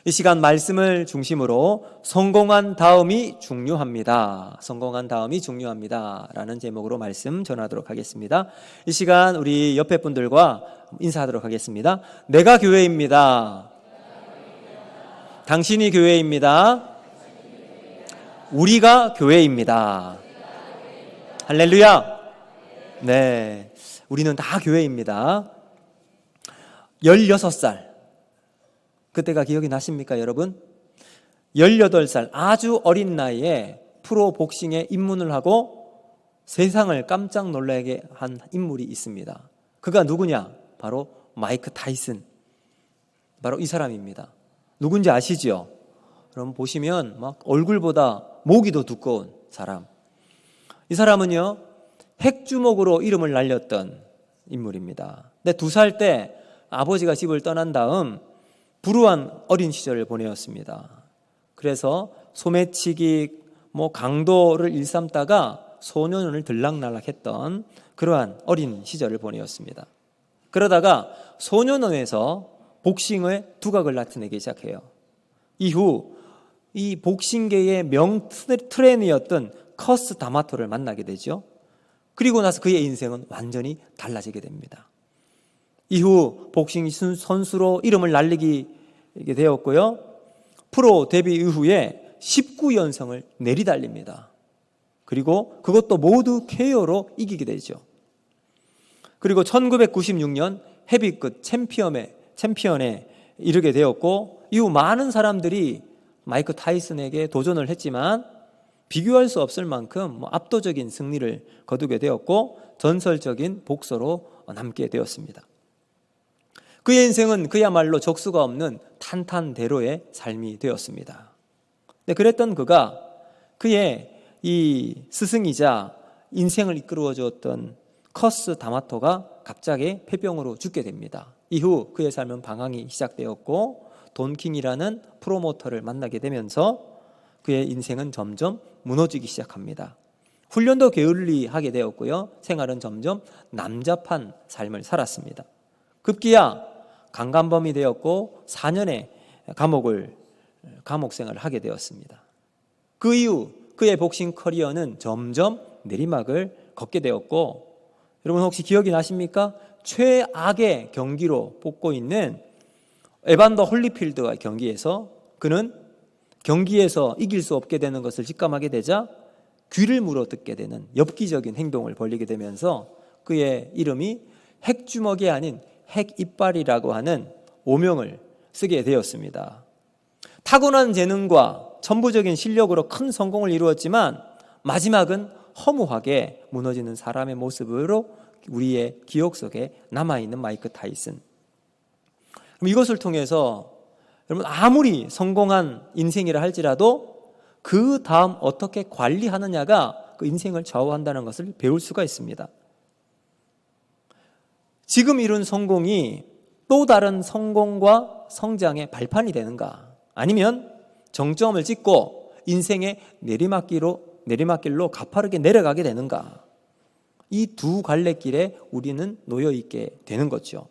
이 시간 말씀을 중심으로 성공한 다음이 중요합니다. 성공한 다음이 중요합니다. 라는 제목으로 말씀 전하도록 하겠습니다. 이 시간 우리 옆에 분들과 인사하도록 하겠습니다. 내가 교회입니다. 당신이 교회입니다. 우리가 교회입니다. 할렐루야. 네, 우리는 다 교회입니다. 16살. 그때가 기억이 나십니까, 여러분? 18살 아주 어린 나이에 프로 복싱에 입문을 하고 세상을 깜짝 놀라게 한 인물이 있습니다. 그가 누구냐? 바로 마이크 타이슨. 바로 이 사람입니다. 누군지 아시죠? 그럼 보시면 막 얼굴보다 목이 더 두꺼운 사람. 이 사람은요, 핵주먹으로 이름을 날렸던 인물입니다. 근데 2살 때 아버지가 집을 떠난 다음 불우한 어린 시절을 보내었습니다. 그래서 소매치기, 강도를 일삼다가 소년원을 들락날락했던 그러한 어린 시절을 보내었습니다. 그러다가 소년원에서 복싱의 두각을 나타내기 시작해요. 이후 이 복싱계의 명 트레이너였던 커스 다마토를 만나게 되죠. 그리고 나서 그의 인생은 완전히 달라지게 됩니다. 이후 복싱 선수로 이름을 날리게 되었고요. 프로 데뷔 이후에 19연승을 내리달립니다. 그리고 그것도 모두 KO로 이기게 되죠. 그리고 1996년 헤비급 챔피언에 이르게 되었고, 이후 많은 사람들이 마이크 타이슨에게 도전을 했지만 비교할 수 없을 만큼 압도적인 승리를 거두게 되었고 전설적인 복서로 남게 되었습니다. 그의 인생은 그야말로 적수가 없는 탄탄대로의 삶이 되었습니다. 그랬던 그가 그의 이 스승이자 인생을 이끌어 주었던 커스 다마토가 갑자기 폐병으로 죽게 됩니다. 이후 그의 삶은 방황이 시작되었고 돈킹이라는 프로모터를 만나게 되면서 그의 인생은 점점 무너지기 시작합니다. 훈련도 게을리하게 되었고요. 생활은 점점 남잡한 삶을 살았습니다. 급기야 강간범이 되었고 4년의 감옥 생활을 하게 되었습니다. 그 이후 그의 복싱 커리어는 점점 내리막을 걷게 되었고, 여러분 혹시 기억이 나십니까? 최악의 경기로 뽑고 있는 에반더 홀리필드와의 경기에서 그는 경기에서 이길 수 없게 되는 것을 직감하게 되자 귀를 물어뜯게 되는 엽기적인 행동을 벌이게 되면서 그의 이름이 핵주먹이 아닌 핵이빨이라고 하는 오명을 쓰게 되었습니다. 타고난 재능과 천부적인 실력으로 큰 성공을 이루었지만 마지막은 허무하게 무너지는 사람의 모습으로 우리의 기억 속에 남아있는 마이크 타이슨. 그럼 이것을 통해서 여러분 아무리 성공한 인생이라 할지라도 그 다음 어떻게 관리하느냐가 그 인생을 좌우한다는 것을 배울 수가 있습니다. 지금 이룬 성공이 또 다른 성공과 성장의 발판이 되는가, 아니면 정점을 찍고 인생의 내리막길로 가파르게 내려가게 되는가, 이 두 갈래길에 우리는 놓여 있게 되는 거죠.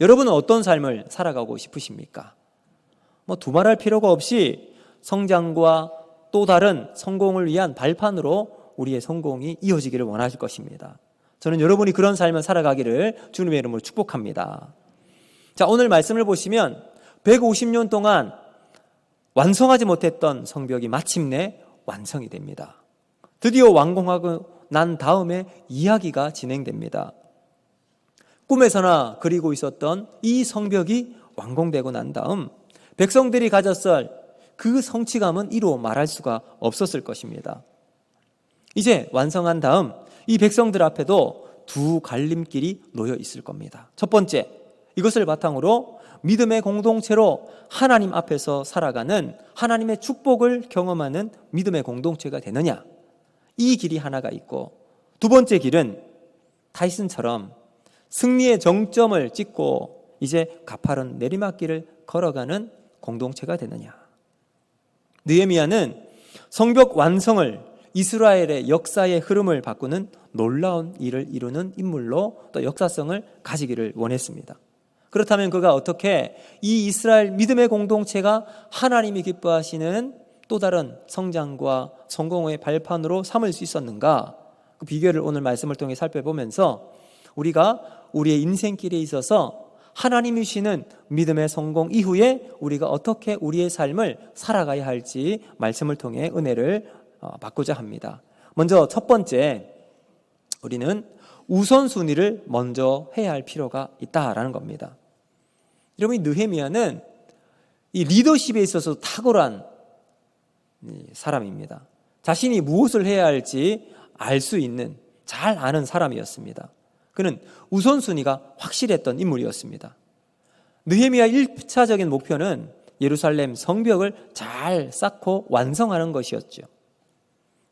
여러분은 어떤 삶을 살아가고 싶으십니까? 두말할 필요가 없이 성장과 또 다른 성공을 위한 발판으로 우리의 성공이 이어지기를 원하실 것입니다. 저는 여러분이 그런 삶을 살아가기를 주님의 이름으로 축복합니다. 자, 오늘 말씀을 보시면 150년 동안 완성하지 못했던 성벽이 마침내 완성이 됩니다. 드디어 완공하고 난 다음에 이야기가 진행됩니다. 꿈에서나 그리고 있었던 이 성벽이 완공되고 난 다음 백성들이 가졌을 그 성취감은 이루 말할 수가 없었을 것입니다. 이제 완성한 다음 이 백성들 앞에도 두 갈림길이 놓여 있을 겁니다. 첫 번째, 이것을 바탕으로 믿음의 공동체로 하나님 앞에서 살아가는, 하나님의 축복을 경험하는 믿음의 공동체가 되느냐, 이 길이 하나가 있고, 두 번째 길은 타이슨처럼 승리의 정점을 찍고 이제 가파른 내리막길을 걸어가는 공동체가 되느냐. 느헤미야는 성벽 완성을 이스라엘의 역사의 흐름을 바꾸는 놀라운 일을 이루는 인물로 또 역사성을 가지기를 원했습니다. 그렇다면 그가 어떻게 이 이스라엘 믿음의 공동체가 하나님이 기뻐하시는 또 다른 성장과 성공의 발판으로 삼을 수 있었는가? 그 비결을 오늘 말씀을 통해 살펴보면서 우리가 우리의 인생길에 있어서 하나님이 주시는 믿음의 성공 이후에 우리가 어떻게 우리의 삶을 살아가야 할지 말씀을 통해 은혜를 받고자 합니다. 먼저 첫 번째, 우리는 우선순위를 먼저 해야 할 필요가 있다라는 겁니다. 여러분, 이 느헤미야는 이 리더십에 있어서 탁월한 사람입니다. 자신이 무엇을 해야 할지 알 수 있는, 잘 아는 사람이었습니다. 그는 우선순위가 확실했던 인물이었습니다. 느헤미야 1차적인 목표는 예루살렘 성벽을 잘 쌓고 완성하는 것이었죠.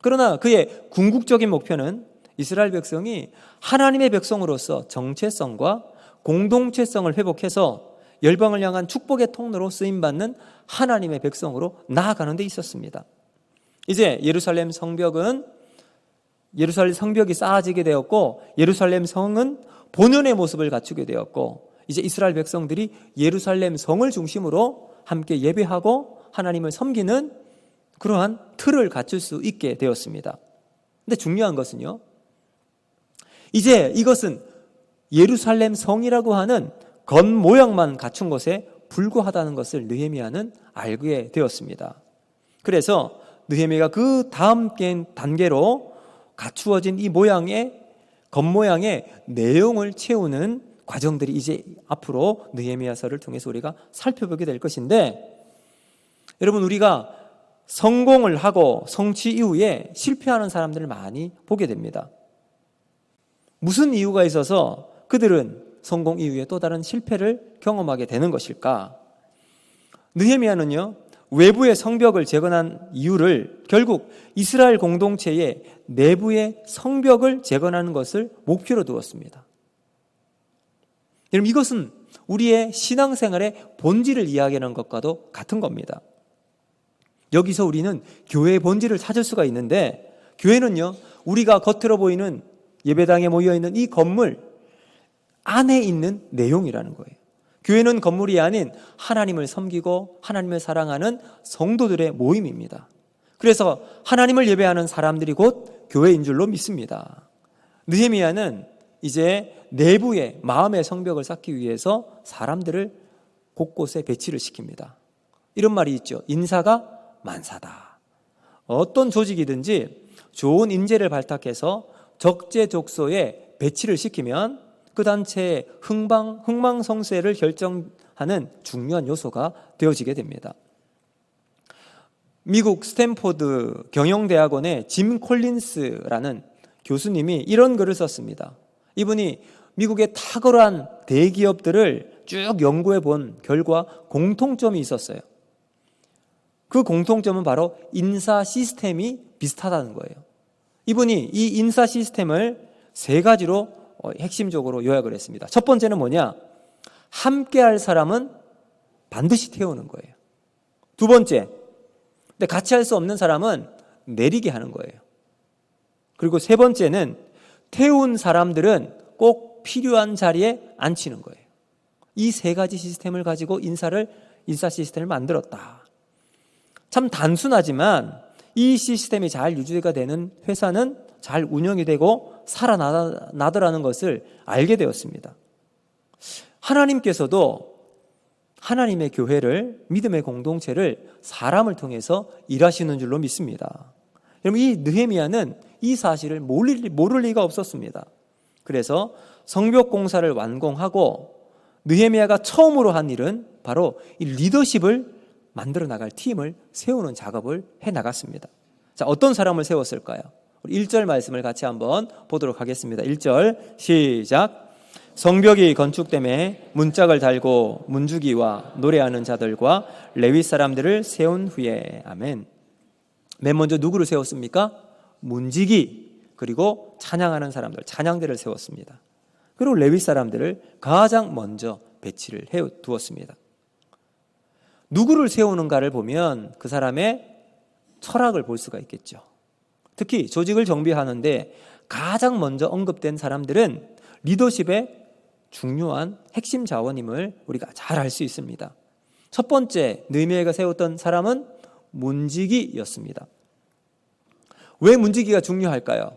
그러나 그의 궁극적인 목표는 이스라엘 백성이 하나님의 백성으로서 정체성과 공동체성을 회복해서 열방을 향한 축복의 통로로 쓰임받는 하나님의 백성으로 나아가는 데 있었습니다. 이제 예루살렘 성벽이 쌓아지게 되었고, 예루살렘 성은 본연의 모습을 갖추게 되었고, 이제 이스라엘 백성들이 예루살렘 성을 중심으로 함께 예배하고 하나님을 섬기는 그러한 틀을 갖출 수 있게 되었습니다. 근데 중요한 것은요, 이제 이것은 예루살렘 성이라고 하는 겉모양만 갖춘 것에 불과하다는 것을 느헤미야는 알게 되었습니다. 그래서 느헤미야가 그 다음 단계로 갖추어진 이 겉모양의 내용을 채우는 과정들이 이제 앞으로 느헤미야서를 통해서 우리가 살펴보게 될 것인데, 여러분, 우리가 성공을 하고 성취 이후에 실패하는 사람들을 많이 보게 됩니다. 무슨 이유가 있어서 그들은 성공 이후에 또 다른 실패를 경험하게 되는 것일까? 느헤미야는요, 외부의 성벽을 재건한 이유를 결국 이스라엘 공동체의 내부의 성벽을 재건하는 것을 목표로 두었습니다. 여러분, 이것은 우리의 신앙생활의 본질을 이야기하는 것과도 같은 겁니다. 여기서 우리는 교회의 본질을 찾을 수가 있는데, 교회는요, 우리가 겉으로 보이는 예배당에 모여있는 이 건물 안에 있는 내용이라는 거예요. 교회는 건물이 아닌 하나님을 섬기고 하나님을 사랑하는 성도들의 모임입니다. 그래서 하나님을 예배하는 사람들이 곧 교회인 줄로 믿습니다. 느헤미야는 이제 내부의 마음의 성벽을 쌓기 위해서 사람들을 곳곳에 배치를 시킵니다. 이런 말이 있죠. 인사가 만사다. 어떤 조직이든지 좋은 인재를 발탁해서 적재적소에 배치를 시키면 그 단체의 흥망성쇠를 결정하는 중요한 요소가 되어지게 됩니다. 미국 스탠포드 경영대학원의 짐 콜린스라는 교수님이 이런 글을 썼습니다. 이분이 미국의 탁월한 대기업들을 쭉 연구해 본 결과 공통점이 있었어요. 그 공통점은 바로 인사 시스템이 비슷하다는 거예요. 이분이 이 인사 시스템을 세 가지로 핵심적으로 요약을 했습니다. 첫 번째는 뭐냐? 함께 할 사람은 반드시 태우는 거예요. 두 번째, 근데 같이 할 수 없는 사람은 내리게 하는 거예요. 그리고 세 번째는 태운 사람들은 꼭 필요한 자리에 앉히는 거예요. 이 세 가지 시스템을 가지고 인사 시스템을 만들었다. 참 단순하지만 이 시스템이 잘 유지가 되는 회사는 잘 운영이 되고 살아나더라는 것을 알게 되었습니다. 하나님께서도 하나님의 교회를, 믿음의 공동체를 사람을 통해서 일하시는 줄로 믿습니다. 여러분, 이 느헤미야는 이 사실을 모를 리가 없었습니다. 그래서 성벽 공사를 완공하고 느헤미야가 처음으로 한 일은 바로 이 리더십을 만들어 나갈 팀을 세우는 작업을 해 나갔습니다. 자, 어떤 사람을 세웠을까요? 우리 1절 말씀을 같이 한번 보도록 하겠습니다. 1절 시작. 성벽이 건축됨에 문짝을 달고 문주기와 노래하는 자들과 레위 사람들을 세운 후에. 아멘. 맨 먼저 누구를 세웠습니까? 문지기, 그리고 찬양하는 사람들, 찬양대를 세웠습니다. 그리고 레위 사람들을 가장 먼저 배치를 해 두었습니다. 누구를 세우는가를 보면 그 사람의 철학을 볼 수가 있겠죠. 특히 조직을 정비하는데 가장 먼저 언급된 사람들은 리더십의 중요한 핵심 자원임을 우리가 잘 알 수 있습니다. 첫 번째 느헤미야가 세웠던 사람은 문지기였습니다. 왜 문지기가 중요할까요?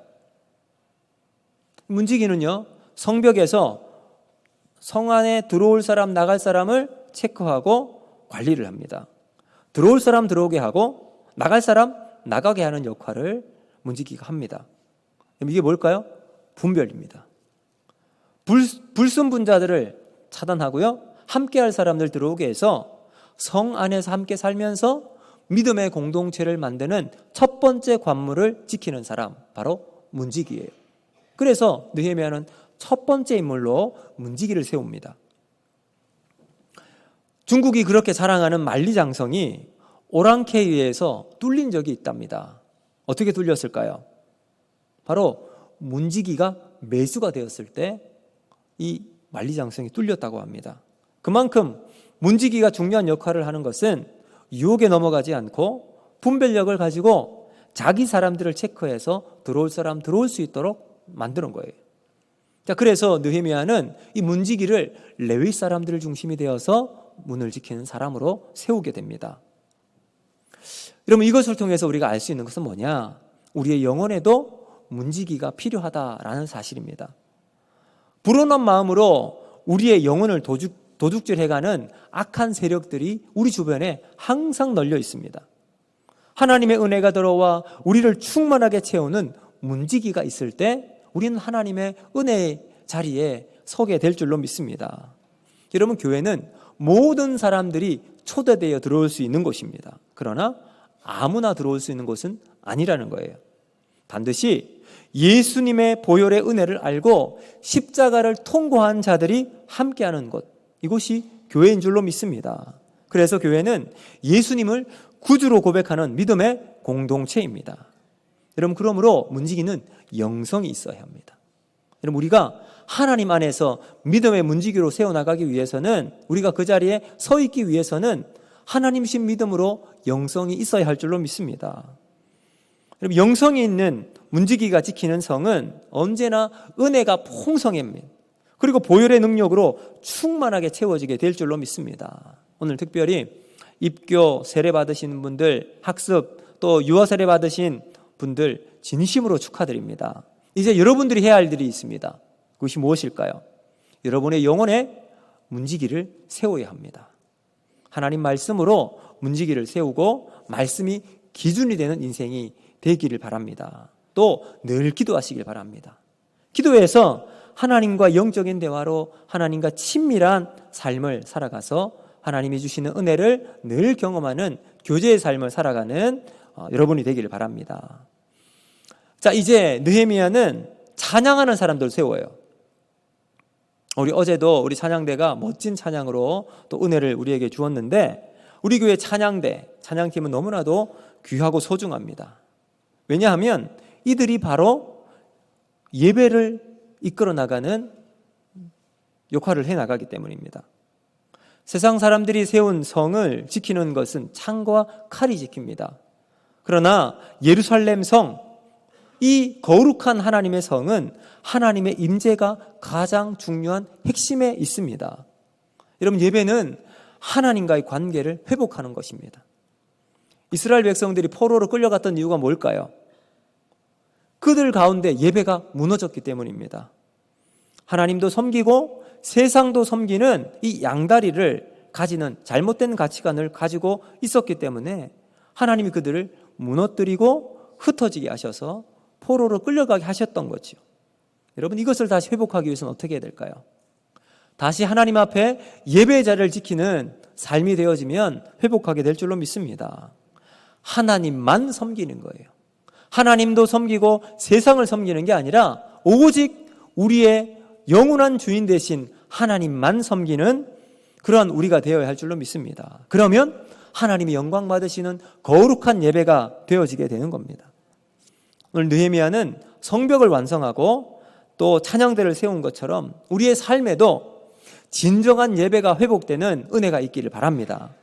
문지기는요, 성벽에서 성 안에 들어올 사람 나갈 사람을 체크하고 관리를 합니다. 들어올 사람 들어오게 하고 나갈 사람 나가게 하는 역할을 문지기가 합니다. 이게 뭘까요? 분별입니다. 불순분자들을 차단하고요, 함께할 사람들 들어오게 해서 성 안에서 함께 살면서 믿음의 공동체를 만드는 첫 번째 관문을 지키는 사람, 바로 문지기예요. 그래서 느헤미야는 첫 번째 인물로 문지기를 세웁니다. 중국이 그렇게 자랑하는 만리장성이 오랑캐에 의해서 뚫린 적이 있답니다. 어떻게 뚫렸을까요? 바로 문지기가 매수가 되었을 때 이 만리장성이 뚫렸다고 합니다. 그만큼 문지기가 중요한 역할을 하는 것은 유혹에 넘어가지 않고 분별력을 가지고 자기 사람들을 체크해서 들어올 사람 들어올 수 있도록 만드는 거예요. 자, 그래서 느헤미야는 이 문지기를 레위 사람들을 중심이 되어서 문을 지키는 사람으로 세우게 됩니다. 여러분, 이것을 통해서 우리가 알 수 있는 것은 뭐냐? 우리의 영혼에도 문지기가 필요하다라는 사실입니다. 불온한 마음으로 우리의 영혼을 도둑질해가는 악한 세력들이 우리 주변에 항상 널려 있습니다. 하나님의 은혜가 들어와 우리를 충만하게 채우는 문지기가 있을 때 우리는 하나님의 은혜의 자리에 서게 될 줄로 믿습니다. 여러분, 교회는 모든 사람들이 초대되어 들어올 수 있는 곳입니다. 그러나 아무나 들어올 수 있는 곳은 아니라는 거예요. 반드시 예수님의 보혈의 은혜를 알고 십자가를 통과한 자들이 함께하는 곳, 이곳이 교회인 줄로 믿습니다. 그래서 교회는 예수님을 구주로 고백하는 믿음의 공동체입니다. 여러분, 그러므로 문지기는 영성이 있어야 합니다. 여러분, 우리가 하나님 안에서 믿음의 문지기로 세워나가기 위해서는, 우리가 그 자리에 서 있기 위해서는 하나님신 믿음으로 영성이 있어야 할 줄로 믿습니다. 여러분, 영성이 있는 문지기가 지키는 성은 언제나 은혜가 풍성합니다. 그리고 보혈의 능력으로 충만하게 채워지게 될 줄로 믿습니다. 오늘 특별히 입교 세례 받으신 분들, 학습 또 유아 세례 받으신 분들 진심으로 축하드립니다. 이제 여러분들이 해야 할 일이 있습니다. 그것이 무엇일까요? 여러분의 영혼에 문지기를 세워야 합니다. 하나님 말씀으로 문지기를 세우고 말씀이 기준이 되는 인생이 되기를 바랍니다. 또 늘 기도하시길 바랍니다. 기도해서 하나님과 영적인 대화로 하나님과 친밀한 삶을 살아가서 하나님이 주시는 은혜를 늘 경험하는 교제의 삶을 살아가는 여러분이 되기를 바랍니다. 자, 이제 느헤미야는 찬양하는 사람들을 세워요. 우리 어제도 우리 찬양대가 멋진 찬양으로 또 은혜를 우리에게 주었는데, 우리 교회 찬양팀은 너무나도 귀하고 소중합니다. 왜냐하면 이들이 바로 예배를 이끌어 나가는 역할을 해 나가기 때문입니다. 세상 사람들이 세운 성을 지키는 것은 창과 칼이 지킵니다. 그러나 예루살렘 성, 이 거룩한 하나님의 성은 하나님의 임재가 가장 중요한 핵심에 있습니다. 여러분, 예배는 하나님과의 관계를 회복하는 것입니다. 이스라엘 백성들이 포로로 끌려갔던 이유가 뭘까요? 그들 가운데 예배가 무너졌기 때문입니다. 하나님도 섬기고 세상도 섬기는 이 양다리를 가지는 잘못된 가치관을 가지고 있었기 때문에 하나님이 그들을 무너뜨리고 흩어지게 하셔서 포로로 끌려가게 하셨던 거죠. 여러분, 이것을 다시 회복하기 위해서는 어떻게 해야 될까요? 다시 하나님 앞에 예배의 자리를 지키는 삶이 되어지면 회복하게 될 줄로 믿습니다. 하나님만 섬기는 거예요. 하나님도 섬기고 세상을 섬기는 게 아니라 오직 우리의 영원한 주인 되신 하나님만 섬기는 그러한 우리가 되어야 할 줄로 믿습니다. 그러면 하나님이 영광 받으시는 거룩한 예배가 되어지게 되는 겁니다. 오늘 느헤미야는 성벽을 완성하고 또 찬양대를 세운 것처럼 우리의 삶에도 진정한 예배가 회복되는 은혜가 있기를 바랍니다.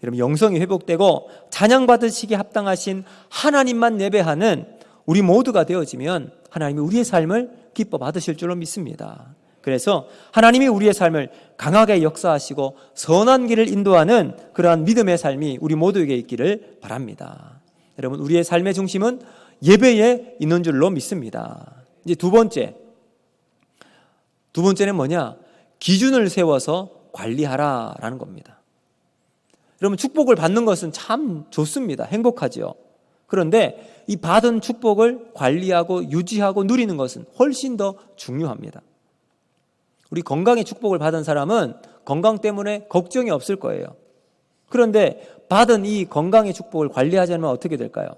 여러분, 영성이 회복되고 찬양받으시기에 합당하신 하나님만 예배하는 우리 모두가 되어지면 하나님이 우리의 삶을 기뻐 받으실 줄로 믿습니다. 그래서 하나님이 우리의 삶을 강하게 역사하시고 선한 길을 인도하는 그러한 믿음의 삶이 우리 모두에게 있기를 바랍니다. 여러분, 우리의 삶의 중심은 예배에 있는 줄로 믿습니다. 이제 두 번째는 뭐냐? 기준을 세워서 관리하라라는 겁니다. 여러분, 축복을 받는 것은 참 좋습니다. 행복하죠. 그런데 이 받은 축복을 관리하고 유지하고 누리는 것은 훨씬 더 중요합니다. 우리 건강의 축복을 받은 사람은 건강 때문에 걱정이 없을 거예요. 그런데 받은 이 건강의 축복을 관리하지 않으면 어떻게 될까요?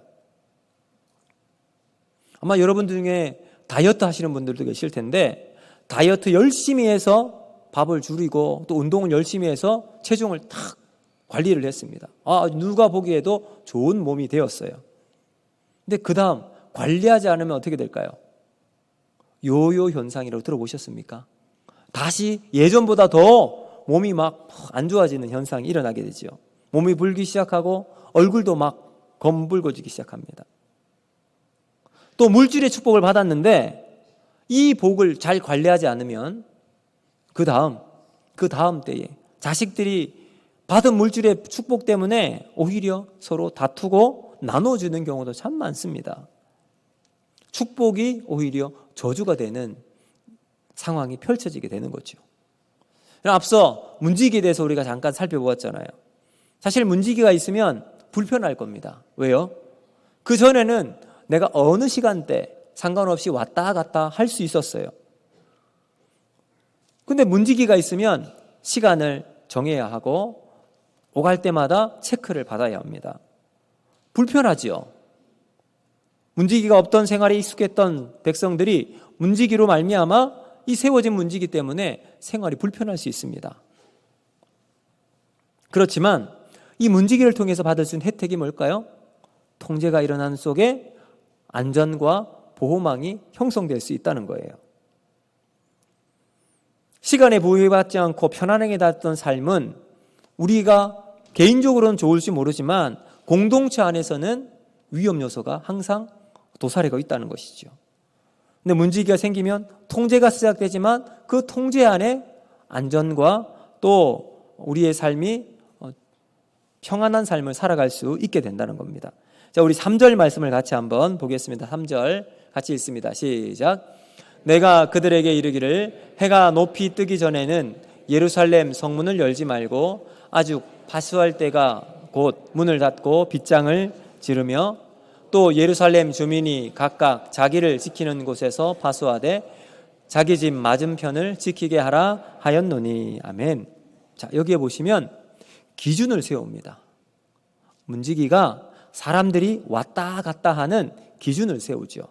아마 여러분 중에 다이어트 하시는 분들도 계실 텐데, 다이어트 열심히 해서 밥을 줄이고 또 운동을 열심히 해서 체중을 탁 관리를 했습니다. 누가 보기에도 좋은 몸이 되었어요. 근데 그 다음 관리하지 않으면 어떻게 될까요? 요요 현상이라고 들어보셨습니까? 다시 예전보다 더 몸이 막 안 좋아지는 현상이 일어나게 되죠. 몸이 불기 시작하고 얼굴도 막 검붉어지기 시작합니다. 또 물질의 축복을 받았는데 이 복을 잘 관리하지 않으면 그 다음 때에 자식들이 받은 물질의 축복 때문에 오히려 서로 다투고 나눠주는 경우도 참 많습니다. 축복이 오히려 저주가 되는 상황이 펼쳐지게 되는 거죠. 앞서 문지기에 대해서 우리가 잠깐 살펴보았잖아요. 사실 문지기가 있으면 불편할 겁니다. 왜요? 그 전에는 내가 어느 시간대 상관없이 왔다 갔다 할 수 있었어요. 근데 문지기가 있으면 시간을 정해야 하고 오갈 때마다 체크를 받아야 합니다. 불편하지요. 문지기가 없던 생활에 익숙했던 백성들이 문지기로 말미암아 이 세워진 문지기 때문에 생활이 불편할 수 있습니다. 그렇지만 이 문지기를 통해서 받을 수 있는 혜택이 뭘까요? 통제가 일어나는 속에 안전과 보호망이 형성될 수 있다는 거예요. 시간에 부여받지 않고 편안하게 살던 삶은 우리가 개인적으로는 좋을지 모르지만 공동체 안에서는 위험 요소가 항상 도사리고 있다는 것이죠. 근데 문지기가 생기면 통제가 시작되지만 그 통제 안에 안전과 또 우리의 삶이 평안한 삶을 살아갈 수 있게 된다는 겁니다. 자, 우리 3절 말씀을 같이 한번 보겠습니다. 3절 같이 읽습니다. 시작. 내가 그들에게 이르기를 해가 높이 뜨기 전에는 예루살렘 성문을 열지 말고 아주 파수할 때가 곧 문을 닫고 빗장을 지르며 또 예루살렘 주민이 각각 자기를 지키는 곳에서 파수하되 자기 집 맞은편을 지키게 하라 하였노니. 아멘. 자, 여기에 보시면 기준을 세웁니다. 문지기가 사람들이 왔다 갔다 하는 기준을 세우죠.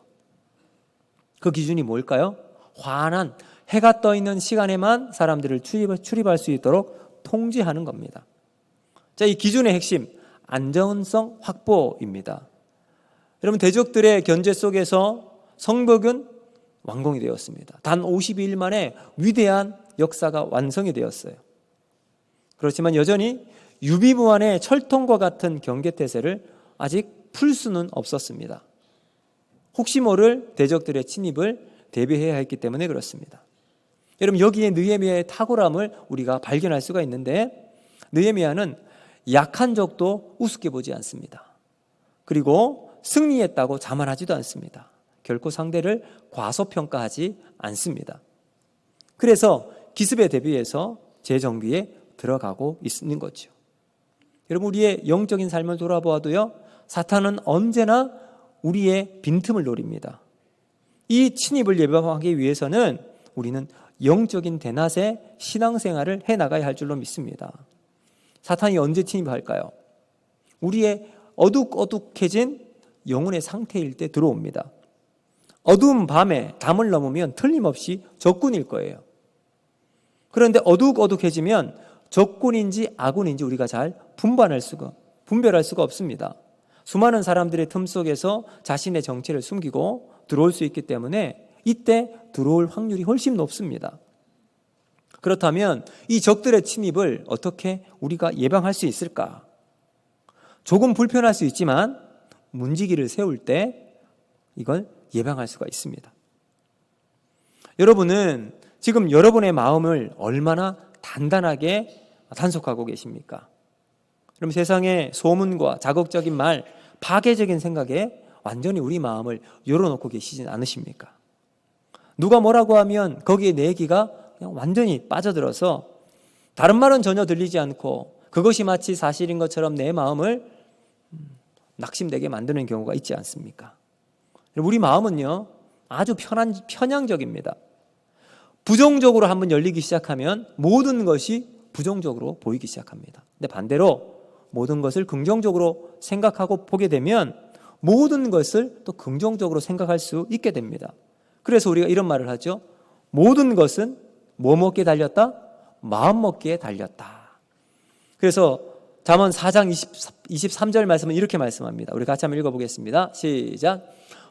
그 기준이 뭘까요? 환한 해가 떠 있는 시간에만 사람들을 출입할 수 있도록 통제하는 겁니다. 자, 이 기준의 핵심, 안전성 확보입니다. 여러분, 대적들의 견제 속에서 성벽은 완공이 되었습니다. 단 52일 만에 위대한 역사가 완성이 되었어요. 그렇지만 여전히 유비무환의 철통과 같은 경계태세를 아직 풀 수는 없었습니다. 혹시 모를 대적들의 침입을 대비해야 했기 때문에 그렇습니다. 여러분, 여기에 느헤미야의 탁월함을 우리가 발견할 수가 있는데, 느헤미야는 약한 적도 우습게 보지 않습니다. 그리고 승리했다고 자만하지도 않습니다. 결코 상대를 과소평가하지 않습니다. 그래서 기습에 대비해서 재정비에 들어가고 있는 거죠. 여러분, 우리의 영적인 삶을 돌아보아도요, 사탄은 언제나 우리의 빈틈을 노립니다. 이 침입을 예방하기 위해서는 우리는 영적인 대낮에 신앙생활을 해나가야 할 줄로 믿습니다. 사탄이 언제 침입할까요? 우리의 어둑어둑해진 영혼의 상태일 때 들어옵니다. 어두운 밤에 담을 넘으면 틀림없이 적군일 거예요. 그런데 어둑어둑해지면 적군인지 아군인지 우리가 잘 분별할 수가 없습니다. 수많은 사람들의 틈 속에서 자신의 정체를 숨기고 들어올 수 있기 때문에 이때 들어올 확률이 훨씬 높습니다. 그렇다면 이 적들의 침입을 어떻게 우리가 예방할 수 있을까? 조금 불편할 수 있지만 문지기를 세울 때 이걸 예방할 수가 있습니다. 여러분은 지금 여러분의 마음을 얼마나 단단하게 단속하고 계십니까? 그럼 세상의 소문과 자극적인 말, 파괴적인 생각에 완전히 우리 마음을 열어놓고 계시진 않으십니까? 누가 뭐라고 하면 거기에 내 귀가 그냥 완전히 빠져들어서 다른 말은 전혀 들리지 않고 그것이 마치 사실인 것처럼 내 마음을 낙심되게 만드는 경우가 있지 않습니까? 우리 마음은요, 아주 편향적입니다. 부정적으로 한번 열리기 시작하면 모든 것이 부정적으로 보이기 시작합니다. 근데 반대로 모든 것을 긍정적으로 생각하고 보게 되면 모든 것을 또 긍정적으로 생각할 수 있게 됩니다. 그래서 우리가 이런 말을 하죠. 모든 것은 뭐 먹기에 달렸다? 마음 먹기에 달렸다. 그래서 잠언 4장 23절 말씀은 이렇게 말씀합니다. 우리 같이 한번 읽어보겠습니다. 시작.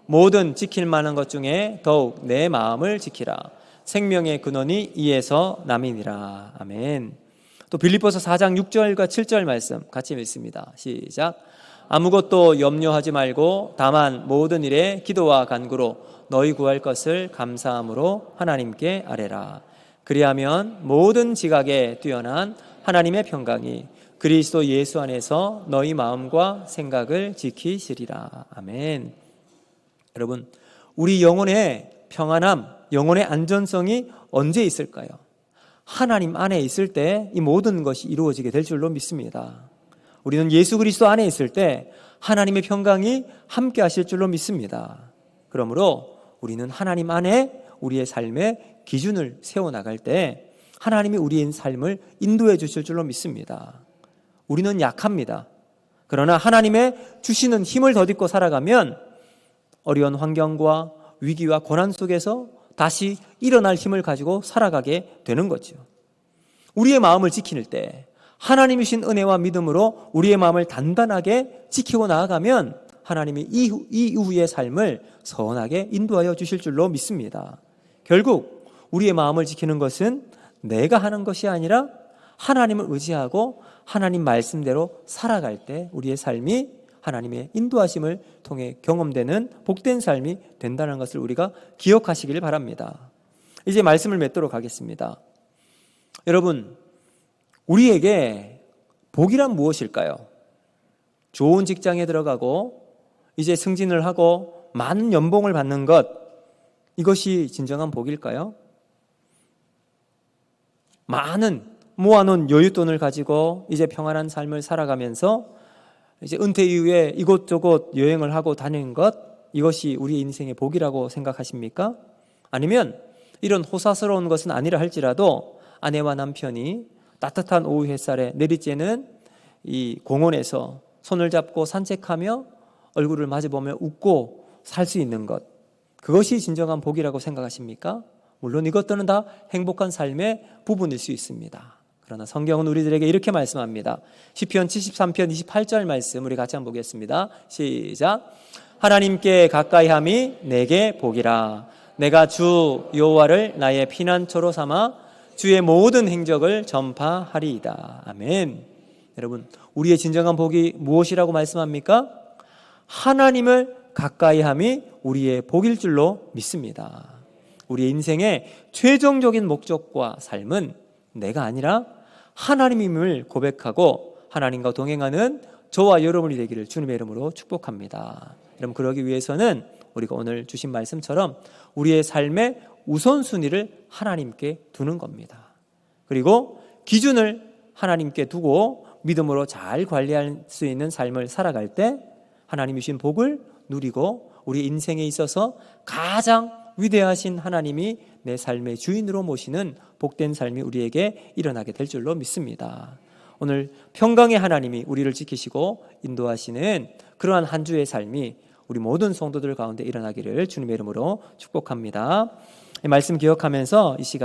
모든 지킬 만한 것 중에 더욱 내 마음을 지키라. 생명의 근원이 이에서 남이니라. 아멘. 또 빌립보서 4장 6절과 7절 말씀 같이 읽습니다. 시작. 아무것도 염려하지 말고 다만 모든 일에 기도와 간구로 너희 구할 것을 감사함으로 하나님께 아뢰라. 그리하면 모든 지각에 뛰어난 하나님의 평강이 그리스도 예수 안에서 너희 마음과 생각을 지키시리라. 아멘. 여러분, 우리 영혼의 평안함, 영혼의 안전성이 언제 있을까요? 하나님 안에 있을 때 이 모든 것이 이루어지게 될 줄로 믿습니다. 우리는 예수 그리스도 안에 있을 때 하나님의 평강이 함께 하실 줄로 믿습니다. 그러므로 우리는 하나님 안에 우리의 삶의 기준을 세워나갈 때 하나님이 우리의 삶을 인도해 주실 줄로 믿습니다. 우리는 약합니다. 그러나 하나님의 주시는 힘을 덧입고 살아가면 어려운 환경과 위기와 고난 속에서 다시 일어날 힘을 가지고 살아가게 되는 거죠. 우리의 마음을 지킬 때 하나님이 주신 은혜와 믿음으로 우리의 마음을 단단하게 지키고 나아가면 하나님이 이후의 삶을 선하게 인도하여 주실 줄로 믿습니다. 결국 우리의 마음을 지키는 것은 내가 하는 것이 아니라 하나님을 의지하고 하나님 말씀대로 살아갈 때 우리의 삶이 하나님의 인도하심을 통해 경험되는 복된 삶이 된다는 것을 우리가 기억하시길 바랍니다. 이제 말씀을 맺도록 하겠습니다. 여러분, 우리에게 복이란 무엇일까요? 좋은 직장에 들어가고 이제 승진을 하고 많은 연봉을 받는 것, 이것이 진정한 복일까요? 많은 모아놓은 여윳돈을 가지고 이제 평안한 삶을 살아가면서 이제 은퇴 이후에 이곳저곳 여행을 하고 다니는 것, 이것이 우리 인생의 복이라고 생각하십니까? 아니면 이런 호사스러운 것은 아니라 할지라도 아내와 남편이 따뜻한 오후 햇살에 내리쬐는 이 공원에서 손을 잡고 산책하며 얼굴을 마주보며 웃고 살 수 있는 것, 그것이 진정한 복이라고 생각하십니까? 물론 이것들은 다 행복한 삶의 부분일 수 있습니다. 그러나 성경은 우리들에게 이렇게 말씀합니다. 시편 73편 28절 말씀 우리 같이 한번 보겠습니다. 시작. 하나님께 가까이함이 내게 복이라. 내가 주 여호와를 나의 피난처로 삼아 주의 모든 행적을 전파하리이다. 아멘. 여러분, 우리의 진정한 복이 무엇이라고 말씀합니까? 하나님을 가까이함이 우리의 복일 줄로 믿습니다. 우리의 인생의 최종적인 목적과 삶은 내가 아니라 하나님임을 고백하고 하나님과 동행하는 저와 여러분이 되기를 주님의 이름으로 축복합니다. 여러분, 그러기 위해서는 우리가 오늘 주신 말씀처럼 우리의 삶의 우선순위를 하나님께 두는 겁니다. 그리고 기준을 하나님께 두고 믿음으로 잘 관리할 수 있는 삶을 살아갈 때 하나님이 주신 복을 누리고 우리 인생에 있어서 가장 위대하신 하나님이 내 삶의 주인으로 모시는 복된 삶이 우리에게 일어나게 될 줄로 믿습니다. 오늘 평강의 하나님이 우리를 지키시고 인도하시는 그러한 한 주의 삶이 우리 모든 성도들 가운데 일어나기를 주님의 이름으로 축복합니다. 이 말씀 기억하면서 이 시간